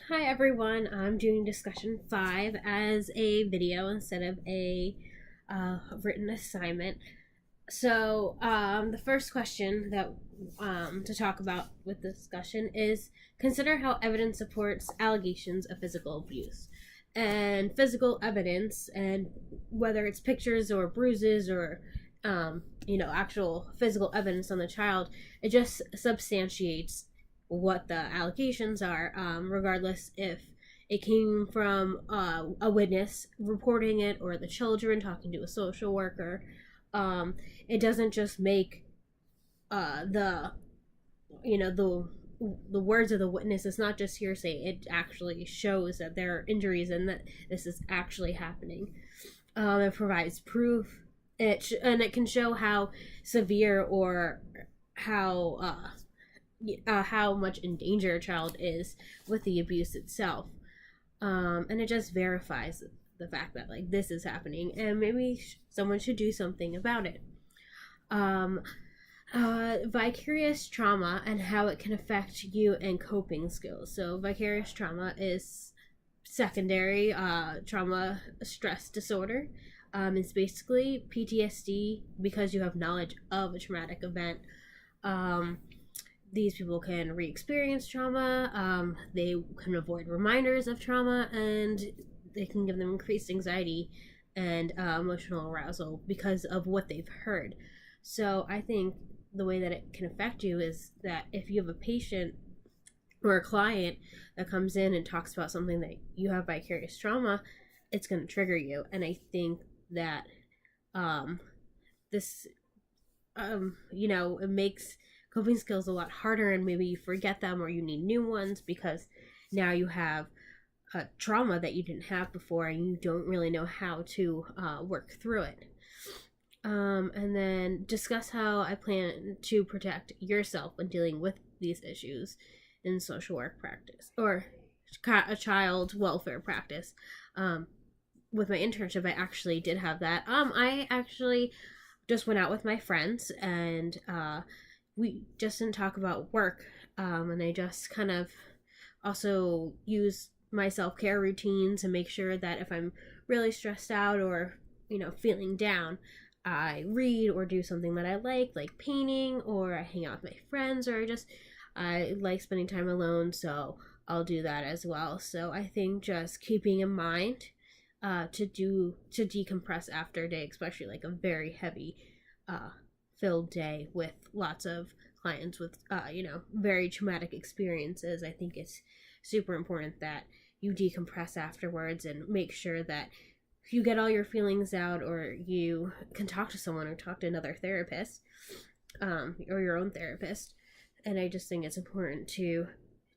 Hi everyone, I'm doing discussion 5 as a video instead of a written assignment. The first question that to talk about with the discussion is consider how evidence supports allegations of physical abuse. And physical evidence, and whether it's pictures or bruises or actual physical evidence on the child, it just substantiates what the allegations are, regardless if it came from a witness reporting it or the children talking to a social worker. It doesn't just make the the words of the witness. It's not just hearsay. It actually shows that there are injuries and that this is actually happening. It provides proof. And it can show how severe or how much in danger a child is with the abuse itself. And it just verifies the fact that like this is happening and maybe someone should do something about it. um, Vicarious trauma and how it can affect you and coping skills. So vicarious trauma is secondary trauma stress disorder. It's basically PTSD because you have knowledge of a traumatic event. um, these people can re-experience trauma. They can avoid reminders of trauma, and they can give them increased anxiety and emotional arousal because of what they've heard. So I think the way that it can affect you is that if you have a patient or a client that comes in and talks about something that you have vicarious trauma, it's going to trigger you. And I think that um, this, it makes coping skills a lot harder, and maybe you forget them or you need new ones because now you have a trauma that you didn't have before and you don't really know how to work through it. And then discuss how I plan to protect yourself when dealing with these issues in social work practice or a child welfare practice. With my internship, I actually did have that. I actually just went out with my friends, and we just didn't talk about work. And I just kind of also use my self-care routine to make sure that if I'm really stressed out or feeling down, I read or do something that I like painting, or I hang out with my friends, or I like spending time alone, so I'll do that as well. So I think just keeping in mind to decompress after a day, especially like a very heavy filled day with lots of clients with very traumatic experiences. I think it's super important that you decompress afterwards and make sure that you get all your feelings out, or you can talk to someone or talk to another therapist, or your own therapist. And I just think it's important to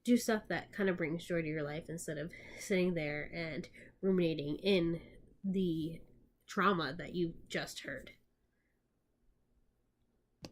do stuff that kind of brings joy to your life instead of sitting there and ruminating in the trauma that you just heard.